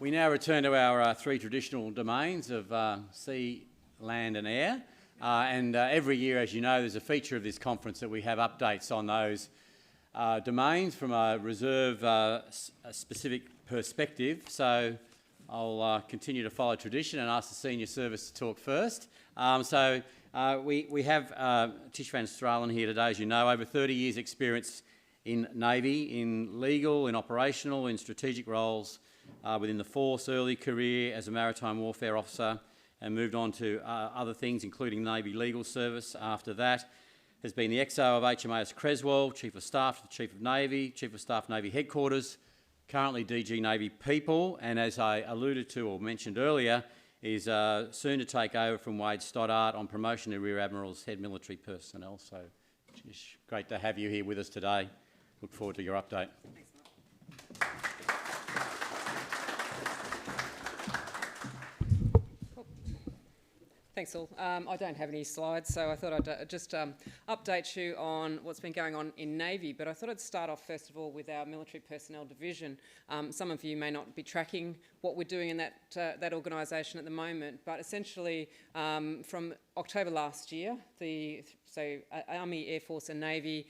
We now return to our three traditional domains of sea, land and air. Every year, as you know, there's a feature of this conference that we have updates on those domains from a reserve specific perspective. So I'll continue to follow tradition and ask the senior service to talk first. We have Tish van Stralen here today, as you know, over 30 years experience in Navy, in legal, in operational, in strategic roles within the Force, early career as a maritime warfare officer, and moved on to other things, including Navy Legal Service. After that, has been the XO of HMAS Creswell, Chief of Staff to the Chief of Navy, Chief of Staff Navy Headquarters, currently DG Navy People, and as I alluded to or mentioned earlier, is soon to take over from Wade Stoddart on promotion to Rear Admiral's Head Military Personnel. So, Tish, great to have you here with us today. Look forward to your update. Thanks, Mark. Thanks all. I don't have any slides, so I thought I'd just update you on what's been going on in Navy, but I thought I'd start off first of all with our Military Personnel Division. Some of you may not be tracking what we're doing in that organisation at the moment, but essentially from October last year, Army, Air Force and Navy,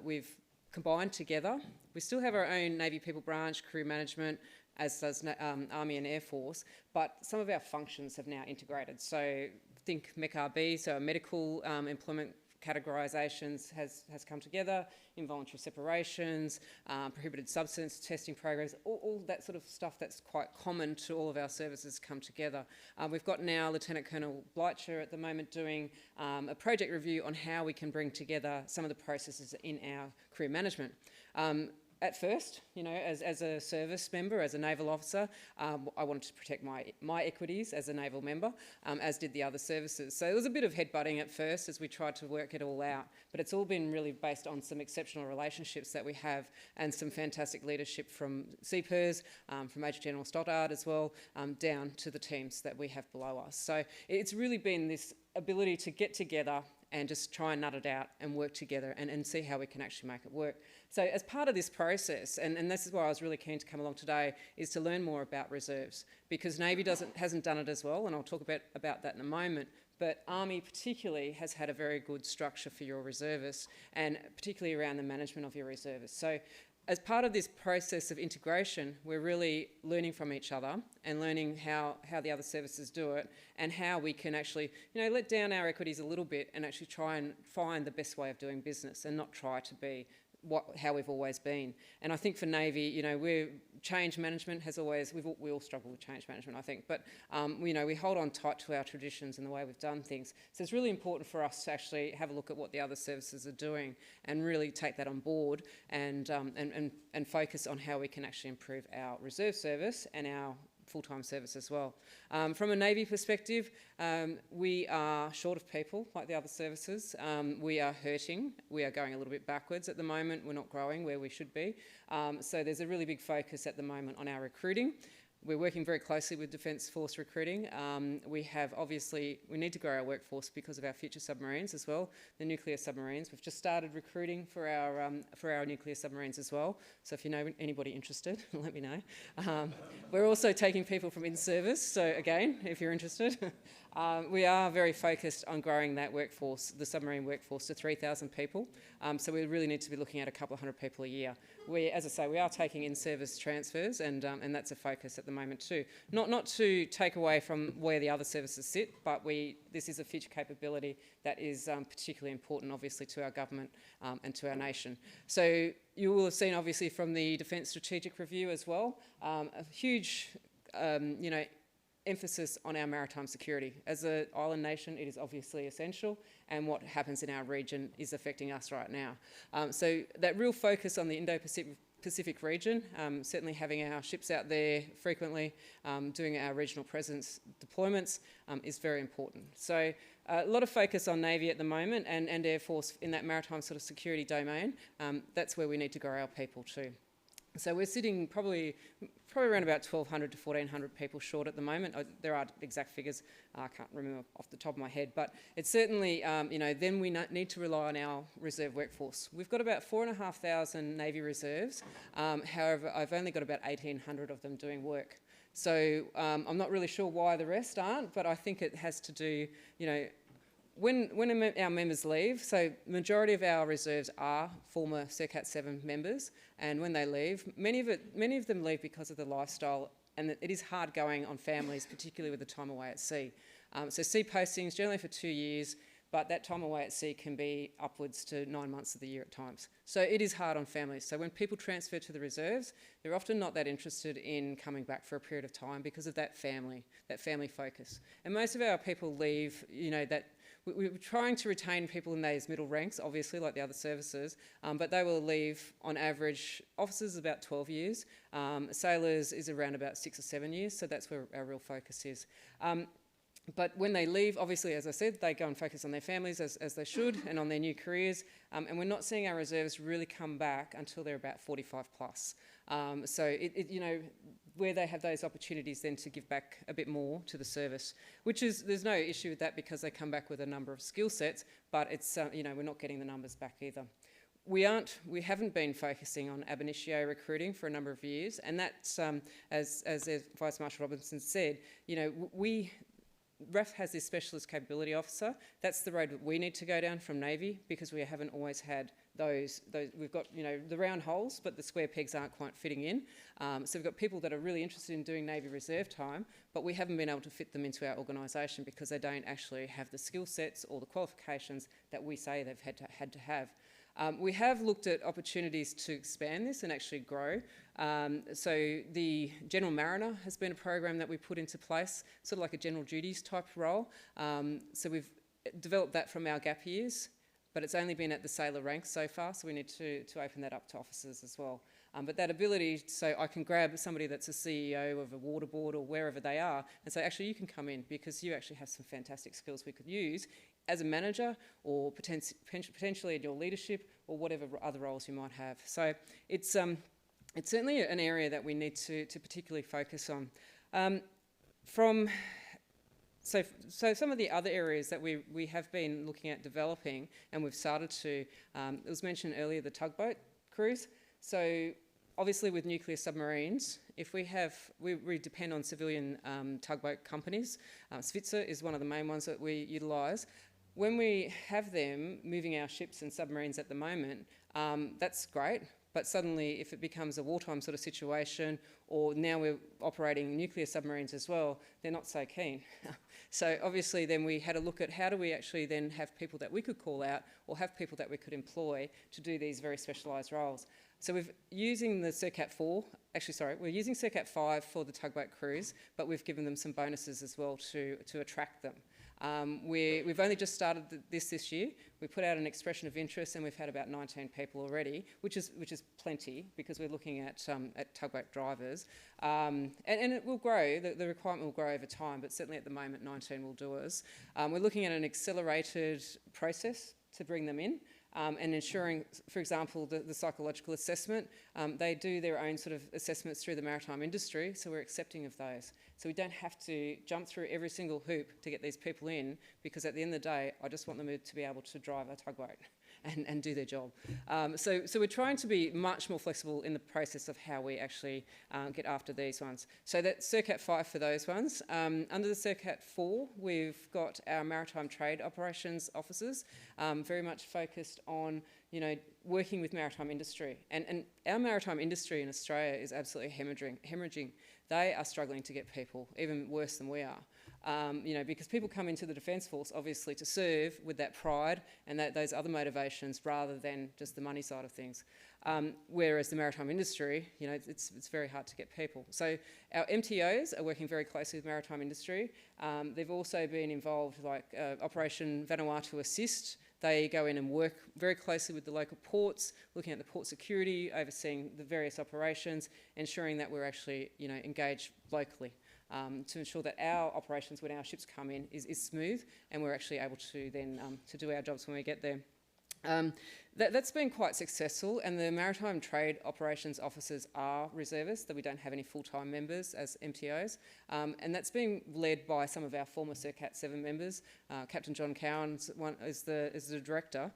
we've combined together. We still have our own Navy People branch, career management, as does Army and Air Force, but some of our functions have now integrated. So think MECRB, so our medical employment categorisations has come together, involuntary separations, prohibited substance testing programs, all that sort of stuff that's quite common to all of our services come together. We've got now Lieutenant Colonel Bleicher at the moment doing a project review on how we can bring together some of the processes in our career management. At first, you know, as a service member, as a naval officer, I wanted to protect my equities as a naval member, as did the other services. So there was a bit of headbutting at first as we tried to work it all out, but it's all been really based on some exceptional relationships that we have and some fantastic leadership from CPERS, from Major General Stoddart as well, down to the teams that we have below us. So it's really been this ability to get together and just try and nut it out and work together and see how we can actually make it work. So as part of this process, and this is why I was really keen to come along today, is to learn more about reserves, because Navy hasn't done it as well, and I'll talk about that in a moment, but Army particularly has had a very good structure for your reservists, and particularly around the management of your reservists. So as part of this process of integration, we're really learning from each other and learning how the other services do it and how we can actually, you know, let down our equities a little bit and actually try and find the best way of doing business and not try to be how we've always been. And I think for Navy, you know, change management has always, we all struggle with change management, I think, but you know, we hold on tight to our traditions and the way we've done things. So it's really important for us to actually have a look at what the other services are doing and really take that on board and focus on how we can actually improve our reserve service and our full-time service as well. From a Navy perspective, we are short of people like the other services. We are hurting. We are going a little bit backwards at the moment. We're not growing where we should be. So there's a really big focus at the moment on our recruiting. We're working very closely with Defence Force recruiting. We need to grow our workforce because of our future submarines as well, the nuclear submarines. We've just started recruiting for our nuclear submarines as well. So if you know anybody interested, let me know. We're also taking people from in-service. So again, if you're interested, we are very focused on growing that workforce, the submarine workforce, to 3,000 people. So we really need to be looking at a couple of hundred people a year. As I say, we are taking in-service transfers, and that's a focus at the moment too. Not to take away from where the other services sit, but this is a future capability that is particularly important, obviously, to our government and to our nation. So you will have seen, obviously, from the Defence Strategic Review as well, a huge, you know, emphasis on our maritime security. As an island nation, it is obviously essential, and what happens in our region is affecting us right now. So that real focus on the Indo-Pacific region, certainly having our ships out there frequently, doing our regional presence deployments is very important. So a lot of focus on Navy at the moment and Air Force in that maritime sort of security domain. That's where we need to grow our people too. So we're sitting probably around about 1,200 to 1,400 people short at the moment. There are exact figures, I can't remember off the top of my head, but it's certainly, then we need to rely on our reserve workforce. We've got about 4,500 Navy reserves. However, I've only got about 1,800 of them doing work. So I'm not really sure why the rest aren't, but I think it has to do, when our members leave, so majority of our reserves are former CERCAT 7 members, and when they leave, many of them leave because of the lifestyle, and it is hard going on families, particularly with the time away at sea. So sea postings generally for 2 years, but that time away at sea can be upwards to 9 months of the year at times. So it is hard on families. So when people transfer to the reserves, they're often not that interested in coming back for a period of time because of that family focus. And most of our people leave, we're trying to retain people in those middle ranks, obviously, like the other services, but they will leave, on average, officers about 12 years, sailors is around about 6 or 7 years, so that's where our real focus is. But when they leave, obviously, as I said, they go and focus on their families as they should and on their new careers, and we're not seeing our reserves really come back until they're about 45 plus. So where they have those opportunities then to give back a bit more to the service, there's no issue with that because they come back with a number of skill sets, but it's, we're not getting the numbers back either. We haven't been focusing on ab initio recruiting for a number of years, and that's, as Vice Marshal Robinson said, RAF has this specialist capability officer. That's the road that we need to go down from Navy because we haven't always had those. We've got, the round holes, but the square pegs aren't quite fitting in. So we've got people that are really interested in doing Navy reserve time, but we haven't been able to fit them into our organisation because they don't actually have the skill sets or the qualifications that we say they've had to have. We have looked at opportunities to expand this and actually grow. So the General Mariner has been a program that we put into place, sort of like a general duties type role. So we've developed that from our gap years, but it's only been at the sailor rank so far, so we need to open that up to officers as well. But that ability, so I can grab somebody that's a CEO of a water board or wherever they are and say, actually, you can come in because you actually have some fantastic skills we could use as a manager or potentially in your leadership or whatever other roles you might have. So it's certainly an area that we need to particularly focus on. So some of the other areas that we have been looking at developing and we've started to, it was mentioned earlier, the tugboat cruise. So obviously with nuclear submarines, if we depend on civilian tugboat companies. Svitzer is one of the main ones that we utilise. When we have them moving our ships and submarines at the moment, that's great, but suddenly if it becomes a wartime sort of situation or now we're operating nuclear submarines as well, they're not so keen. So obviously then we had a look at how do we actually then have people that we could call out or have people that we could employ to do these very specialised roles. So we're using the CERCAT 4, we're using CERCAT 5 for the tugboat crews, but we've given them some bonuses as well to attract them. We've only just started this year. We put out an expression of interest and we've had about 19 people already, which is plenty because we're looking at tugboat drivers. And it will grow, the requirement will grow over time, but certainly at the moment 19 will do us. We're looking at an accelerated process to bring them in. And ensuring, for example, the psychological assessment, they do their own sort of assessments through the maritime industry, so we're accepting of those. So we don't have to jump through every single hoop to get these people in, because at the end of the day, I just want them to be able to drive a tugboat and do their job. So we're trying to be much more flexible in the process of how we actually get after these ones. So that's CERCAT 5 for those ones. Under the CERCAT 4, we've got our maritime trade operations officers, very much focused on working with maritime industry. And our maritime industry in Australia is absolutely hemorrhaging. They are struggling to get people, even worse than we are. Because people come into the Defence Force, obviously, to serve with that pride and those other motivations rather than just the money side of things. Whereas the maritime industry, it's very hard to get people. So our MTOs are working very closely with maritime industry. They've also been involved, like Operation Vanuatu Assist. They go in and work very closely with the local ports, looking at the port security, overseeing the various operations, ensuring that we're actually, engaged locally. To ensure that our operations when our ships come in is smooth and we're actually able to then to do our jobs when we get there. That's been quite successful, and the Maritime Trade Operations Officers are reservists, that we don't have any full-time members as MTOs, and that's been led by some of our former CERCAT 7 members. Captain John Cowan is the director,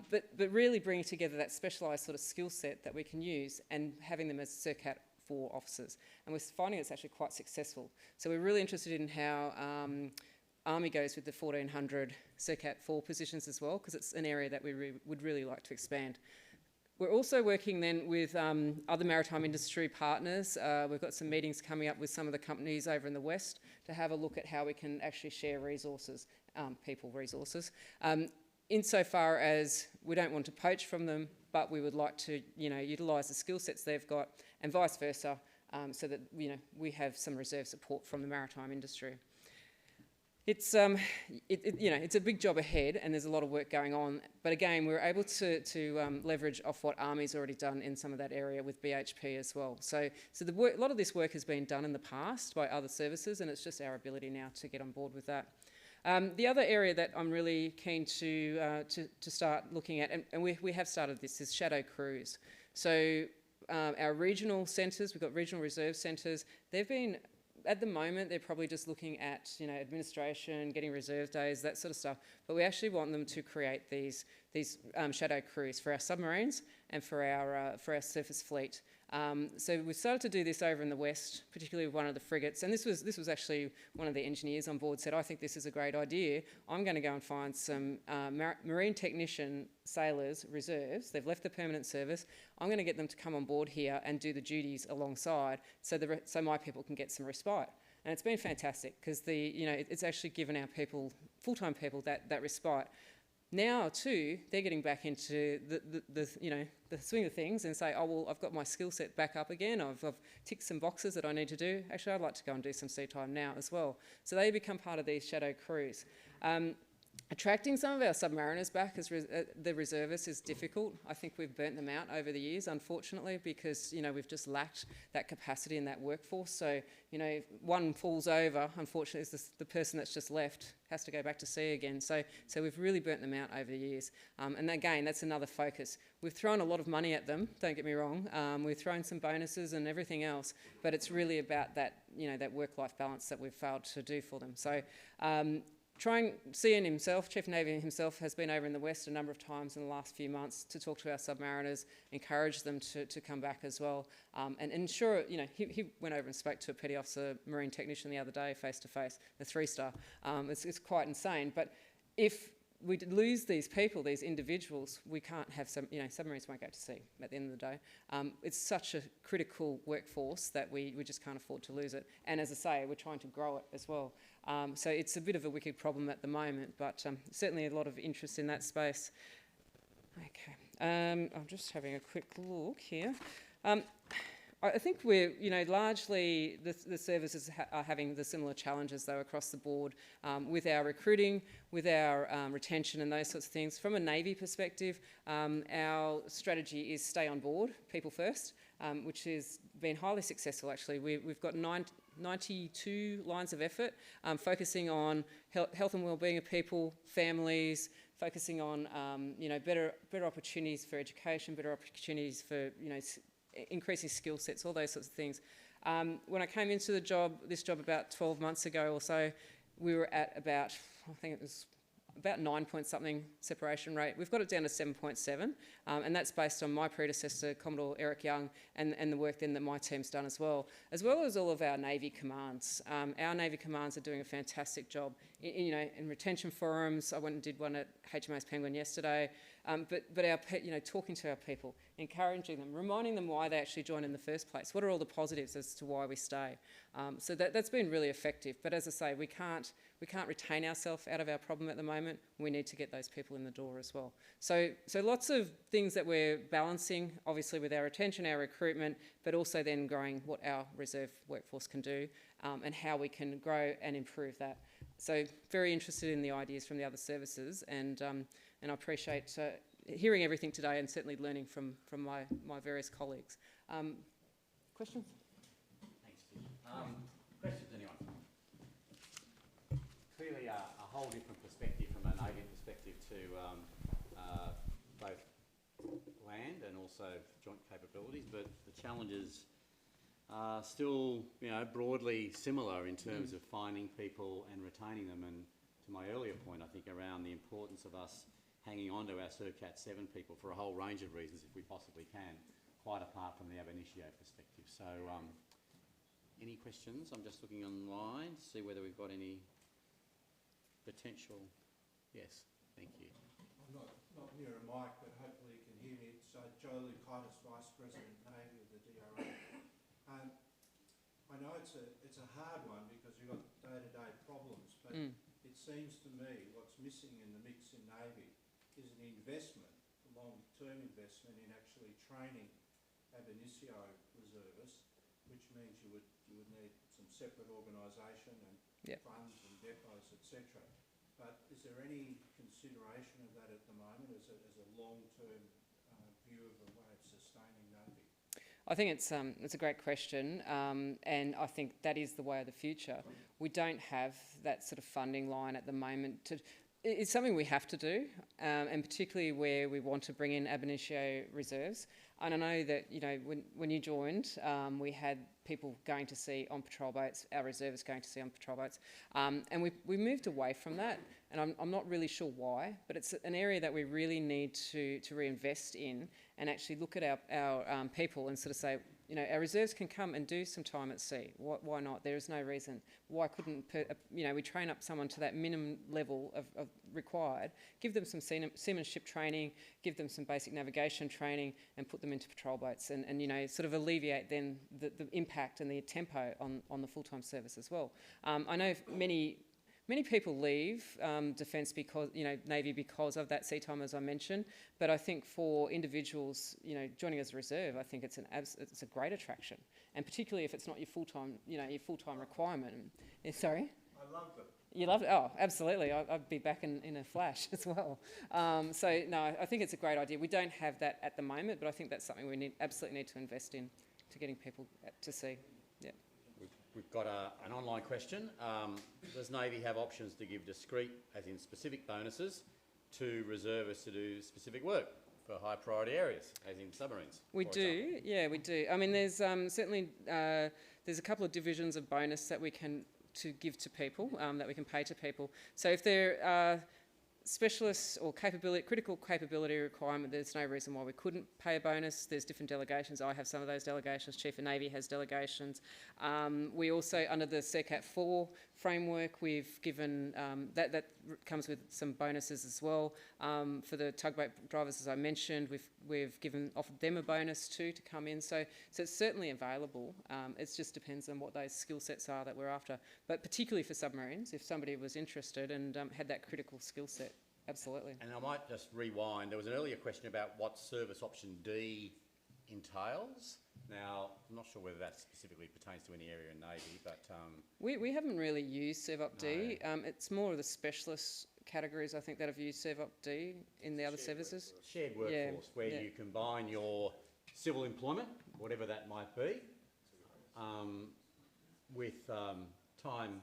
but really bringing together that specialised sort of skill set that we can use and having them as CERCAT 4 officers, and we're finding it's actually quite successful. So we're really interested in how Army goes with the 1400 CERCAT 4 positions as well, because it's an area that we would really like to expand. We're also working then with other maritime industry partners. We've got some meetings coming up with some of the companies over in the West to have a look at how we can actually share resources, people resources, insofar as we don't want to poach from them, but we would like to, utilise the skill sets they've got, and vice versa, so that we have some reserve support from the maritime industry. It's it's a big job ahead, and there's a lot of work going on. But again, we're able to leverage off what Army's already done in some of that area with BHP as well. So a lot of this work has been done in the past by other services, and it's just our ability now to get on board with that. The other area that I'm really keen to start looking at, and we have started this, is shadow crews. So our regional centres, we've got regional reserve centres. They've been, at the moment, they're probably just looking at administration, getting reserve days, that sort of stuff. But we actually want them to create these shadow crews for our submarines and for our surface fleet. So we've started to do this over in the West, particularly with one of the frigates. And this was actually one of the engineers on board said, I think this is a great idea. I'm going to go and find some marine technician sailors, reserves. They've left the permanent service. I'm going to get them to come on board here and do the duties alongside so my people can get some respite. And it's been fantastic because it's actually given our people, full-time people, that respite. Now too, they're getting back into the swing of things and say, oh well, I've got my skill set back up again. I've ticked some boxes that I need to do. Actually, I'd like to go and do some sea time now as well. So they become part of these shadow crews. Attracting some of our submariners back as the reservists is difficult. I think we've burnt them out over the years, unfortunately, because we've just lacked that capacity in that workforce. So if one falls over, unfortunately, it's the person that's just left has to go back to sea again. So we've really burnt them out over the years. And again, that's another focus. We've thrown a lot of money at them. Don't get me wrong. We've thrown some bonuses and everything else, but it's really about that that work-life balance that we've failed to do for them. So. CN himself, Chief Navy himself, has been over in the West a number of times in the last few months to talk to our submariners, encourage them to come back as well, and ensure, he went over and spoke to a petty officer marine technician the other day, face to face, a 3-star. It's quite insane, but if we lose these people, these individuals, we can't have submarines won't go to sea at the end of the day. It's such a critical workforce that we just can't afford to lose it. And as I say, we're trying to grow it as well. So it's a bit of a wicked problem at the moment, but certainly a lot of interest in that space. Okay, I'm just having a quick look here. I think we're, largely the services are having the similar challenges though across the board with our recruiting, with our retention and those sorts of things. From a Navy perspective, our strategy is stay on board, people first, which has been highly successful actually. We've got 92 lines of effort focusing on health and wellbeing of people, families, focusing on, better opportunities for education, better opportunities for, increasing skill sets, all those sorts of things. When I came into this job about 12 months ago or so, we were at about, I think it was about 9 point something separation rate. We've got it down to 7.7, and that's based on my predecessor, Commodore Eric Young, and the work then that my team's done as well as all of our Navy commands. Our Navy commands are doing a fantastic job in retention forums. I went and did one at HMAS Penguin yesterday. But our, talking to our people, encouraging them, reminding them why they actually joined in the first place. What are all the positives as to why we stay? So that's been really effective. But as I say, we can't retain ourselves out of our problem at the moment. We need to get those people in the door as well. So lots of things that we're balancing, obviously with our retention, our recruitment, but also then growing what our reserve workforce can do and how we can grow and improve that. So very interested in the ideas from the other services, and I appreciate hearing everything today and certainly learning from my various colleagues. Questions? Thanks, Vicky. Questions, anyone? Clearly a whole different perspective from a Navy perspective to land and also joint capabilities, but the challenges are still, broadly similar in terms of finding people and retaining them. And to my earlier point, I think around the importance of us hanging on to our CERCAT 7 people for a whole range of reasons, if we possibly can, quite apart from the ab initio perspective. So, any questions? I'm just looking online to see whether we've got any potential. Yes, thank you. I'm not near a mic, but hopefully you can hear me. It's Joe Lukaitis, Vice President Navy of the DRA. I know it's a hard one because you've got day-to-day problems, but it seems to me what's missing in the mix in Navy is an investment, a long-term investment in actually training ab initio reservists, which means you would need some separate organisation and funds and depots, etc. But is there any consideration of that at the moment as a long-term view of a way of sustaining Navy? I think it's a great question, and I think that is the way of the future. We don't have that sort of funding line at the moment. It's something we have to do, and particularly where we want to bring in ab initio reserves. And I know that, when you joined, we had people going to sea on patrol boats, our reservists going to sea on patrol boats, and we moved away from that, and I'm not really sure why, but it's an area that we really need to reinvest in and actually look at our people and sort of say, our reserves can come and do some time at sea. Why not? There is no reason. Why couldn't, we train up someone to that minimum level of required, give them some seamanship training, give them some basic navigation training, and put them into patrol boats and sort of alleviate then the impact and the tempo on the full-time service as well. I know many people leave Defence because, Navy because of that sea time, as I mentioned. But I think for individuals, joining as a reserve, I think it's a great attraction, and particularly if it's not your full-time, your full-time requirement. Sorry. I love them. You love it? Oh, absolutely. I'd be back in a flash as well. So no, I think it's a great idea. We don't have that at the moment, but I think that's something we absolutely need to invest in to getting people to sea. Yeah. We've got an online question. Does Navy have options to give discrete, as in specific bonuses, to reservists to do specific work for high priority areas, as in submarines? We do, yeah, we do. I mean, there's certainly there's a couple of divisions of bonus that we can give to people, that we can pay to people. So if there are specialists or critical capability requirement, there's no reason why we couldn't pay a bonus. There's different delegations. I have some of those delegations. Chief of Navy has delegations. We also, under the CERCAT 4 framework, we've given, that comes with some bonuses as well. For the tugboat drivers, as I mentioned, we've offered them a bonus too to come in. So it's certainly available. It just depends on what those skill sets are that we're after. But particularly for submarines, if somebody was interested and had that critical skill set, absolutely. And I might just rewind. There was an earlier question about what service option D entails. Now, I'm not sure whether that specifically pertains to any area in Navy, but... We haven't really used ServOp D. It's more of the specialist categories, I think, that have used ServOp D in the other services. Shared workforce, where you combine your civil employment, whatever that might be, with time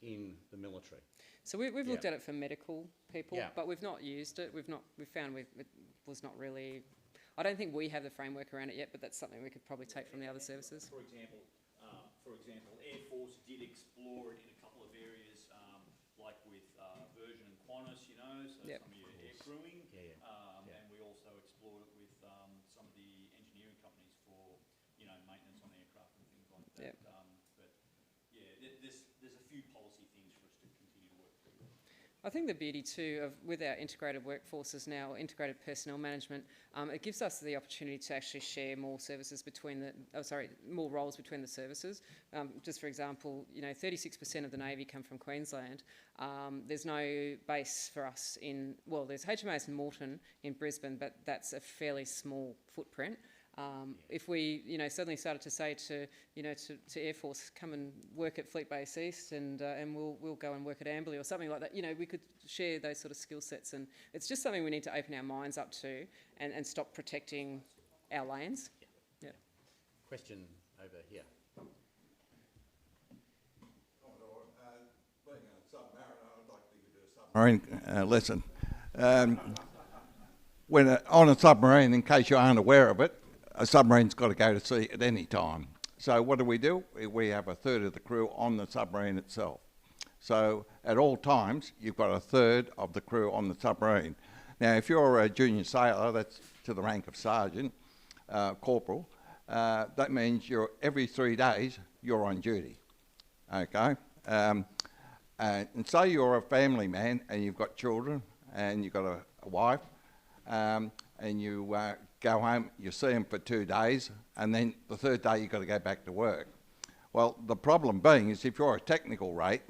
in the military. So we've looked at it for medical people, but we've not used it. We found it was not really... I don't think we have the framework around it yet, but that's something we could probably take from the other services. For example, Air Force did explore it in a couple of areas, like with Virgin and Qantas, so some of your air crewing, and we also explored it with some of the engineering companies for, maintenance on aircraft and things like that. But there's a few policy things for us to continue to work through. I think the beauty too with our integrated workforces now, integrated personnel management, it gives us the opportunity to actually share more services more roles between the services. Just for example, 36% of the Navy come from Queensland. There's no base for us there's HMAS Moreton in Brisbane, but that's a fairly small footprint. If we, suddenly started to say to Air Force, come and work at Fleet Base East, and we'll go and work at Amberley or something like that, we could share those sort of skill sets, and it's just something we need to open our minds up to, and stop protecting our lanes. Yeah. Question over here. Being a submariner, I'd like to do a submarine lesson. when on a submarine, in case you aren't aware of it, a submarine's got to go to sea at any time. So what do? We have a third of the crew on the submarine itself. So at all times, you've got a third of the crew on the submarine. Now, if you're a junior sailor, that's to the rank of sergeant, corporal, that means every 3 days, you're on duty, okay? And say you're a family man and you've got children and you've got a wife, and you go home, you see them for 2 days, and then the third day you've got to go back to work. Well, the problem being is if you're a technical rate,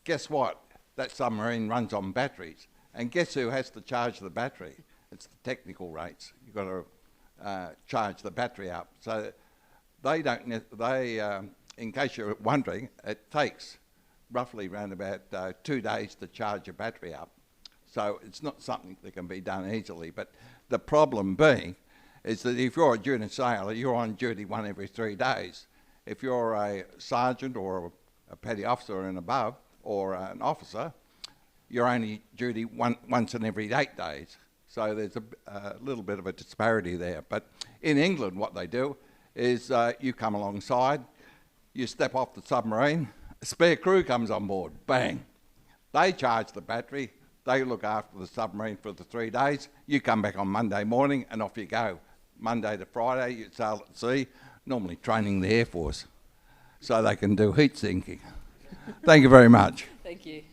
guess what? That submarine runs on batteries. And guess who has to charge the battery? It's the technical rates. You've got to charge the battery up. So they don't, in case you're wondering, it takes roughly around about 2 days to charge a battery up. So it's not something that can be done easily. But the problem being is that if you're a junior sailor, you're on duty one every 3 days. If you're a sergeant or a petty officer and above, or an officer, you're only duty once in every 8 days. So there's a little bit of a disparity there. But in England, what they do is you come alongside, you step off the submarine, a spare crew comes on board, bang. They charge the battery, they look after the submarine for the 3 days, you come back on Monday morning and off you go. Monday to Friday, you sail at sea, normally training the Air Force, so they can do heat sinking. Thank you very much. Thank you.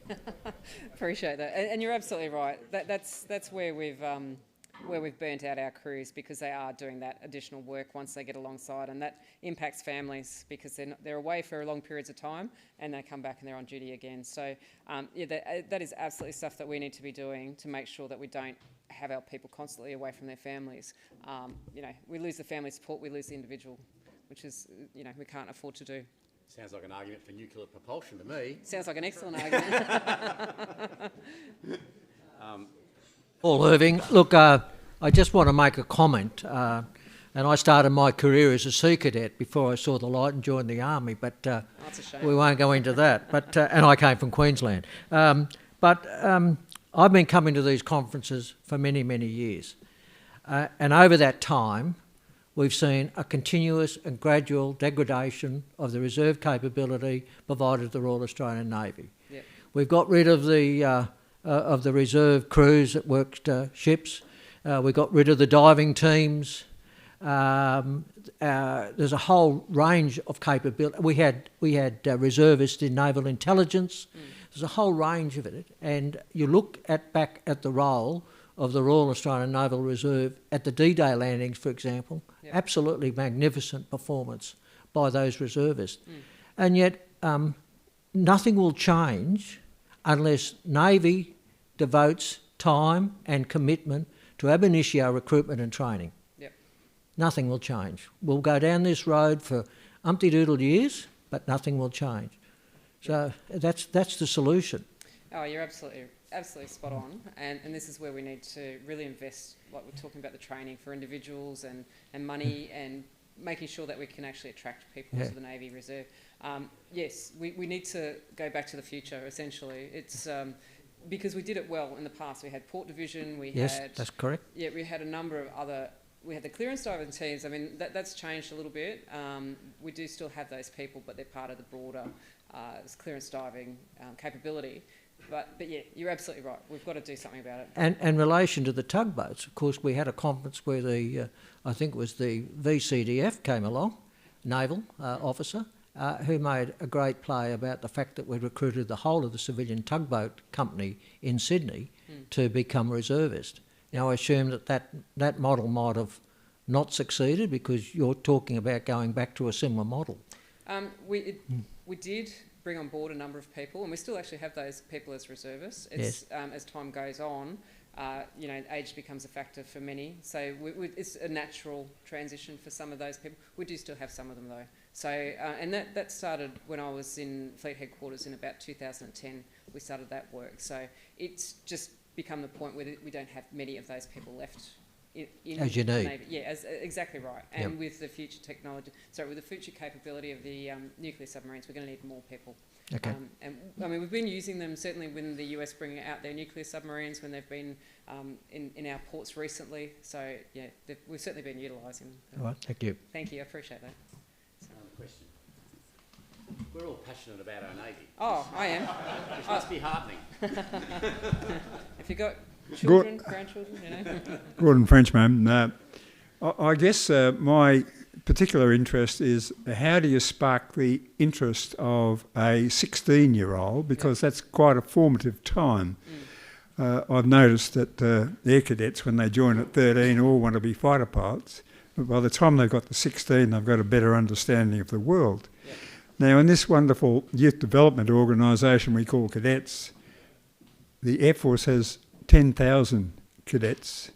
Appreciate that. And you're absolutely right. That's where we've burnt out our crews, because they are doing that additional work once they get alongside, and that impacts families because they're away for long periods of time and they come back and they're on duty again. So yeah, that is absolutely stuff that we need to be doing to make sure that we don't have our people constantly away from their families. You know, we lose the family support, we lose the individual, which is, you know, we can't afford to do. Sounds like an argument for nuclear propulsion to me. Sounds like an excellent argument. Paul Irving. Look, I just want to make a comment. And I started my career as a sea cadet before I saw the light and joined the army, but That's a shame. we won't go into that. But and I came from Queensland. But I've been coming to these conferences for many, many years. And over that time, we've seen a continuous and gradual degradation of the reserve capability provided to the Royal Australian Navy. Yep. We've got rid of the reserve crews that worked ships. We got rid of the diving teams. There's a whole range of capability. We had reservists in naval intelligence. There's a whole range of it. And you look back at the role of the Royal Australian Naval Reserve at the D-Day landings, for example. Yep. Absolutely magnificent performance by those reservists. And yet nothing will change unless Navy devotes time and commitment to ab initio recruitment and training. Yep. Nothing will change. We'll go down this road for umpty-doodle years, but nothing will change. So that's the solution. Oh, you're absolutely spot on, and this is where we need to really invest, like we're talking about the training for individuals and money and making sure that we can actually attract people to the Navy Reserve. Yes, we need to go back to the future, essentially. It's because we did it well in the past. We had Port Division, Yes, that's correct. Yeah, we had a number of other, we had the clearance diving teams. I mean, that's changed a little bit. We do still have those people, but they're part of the broader clearance diving capability. But yeah, you're absolutely right. We've got to do something about it. And in relation to the tugboats, of course, we had a conference where I think it was the VCDF came along, naval officer, who made a great play about the fact that we recruited the whole of the civilian tugboat company in Sydney to become reservist. Now, I assume that model might have not succeeded because you're talking about going back to a similar model. We did bring on board a number of people, and we still actually have those people as reservists. It's, as time goes on, you know, age becomes a factor for many. So it's a natural transition for some of those people. We do still have some of them though. So, and that started when I was in Fleet Headquarters in about 2010. We started that work. So it's just become the point where we don't have many of those people left in As you need. Navy. Yeah, exactly right. And with the future technology, with the future capability of the nuclear submarines, we're going to need more people. Okay. And I mean, we've been using them certainly when the US bring out their nuclear submarines, when they've been in our ports recently. So yeah, we've certainly been utilising them. All right, thank you. Thank you, I appreciate that. Another question. We're all passionate about our Navy, Oh, I am. which must be heartening. If you've got children, grandchildren, you know. Gordon Frenchman. I guess my particular interest is how do you spark the interest of a 16-year-old, because that's quite a formative time. I've noticed that air cadets, when they join at 13, all want to be fighter pilots, but by the time they've got to 16, they've got a better understanding of the world. Yep. Now, in this wonderful youth development organisation we call cadets, the Air Force has 10,000 cadets,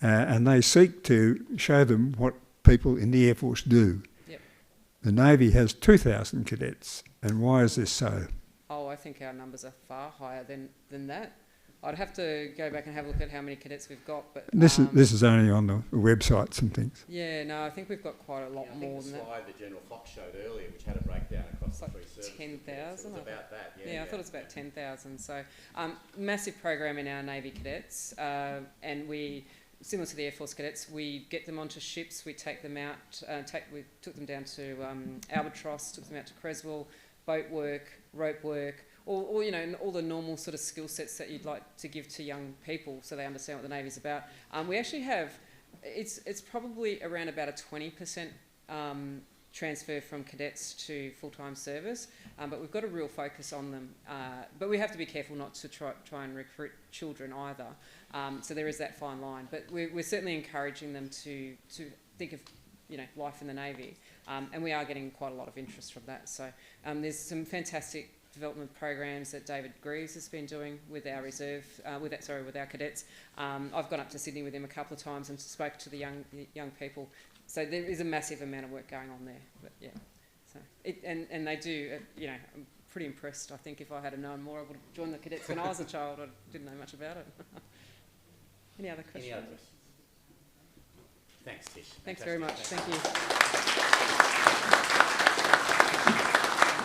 and they seek to show them what people in the Air Force do. Yep. The Navy has 2,000 cadets, and why is this so? Oh, I think our numbers are far higher than that. I'd have to go back and have a look at how many cadets we've got, but This is only on the websites and things. yeah, no, I think we've got quite a lot I more think the than that. slide that General Fox showed earlier, which had a breakdown across the Like three services. 10,000, Yeah, so it I was thought. about that, Yeah, I thought it was about 10,000. So, massive program in our Navy cadets, and we, similar to the Air Force cadets, we get them onto ships. We take them out. We took them down to Albatross, took them out to Creswell, boat work, rope work, or you know, all the normal sort of skill sets that you'd like to give to young people, so they understand what the Navy's about. We actually have, it's probably around about a 20%. Transfer from cadets to full-time service, but we've got a real focus on them. But we have to be careful not to try and recruit children either. So there is that fine line. But we're certainly encouraging them to think of, you know, life in the Navy, and we are getting quite a lot of interest from that. So there's some fantastic development programs that David Greaves has been doing with our reserve, with our cadets. I've gone up to Sydney with him a couple of times and spoke to the young people. So there is a massive amount of work going on there, but yeah. So and they do, you know, I'm pretty impressed. I think if I had known more, I would have joined the cadets when I was a child. I didn't know much about it. Any other questions? Any other questions? Thanks, Tish. Thanks very much. Fantastic. Thank you.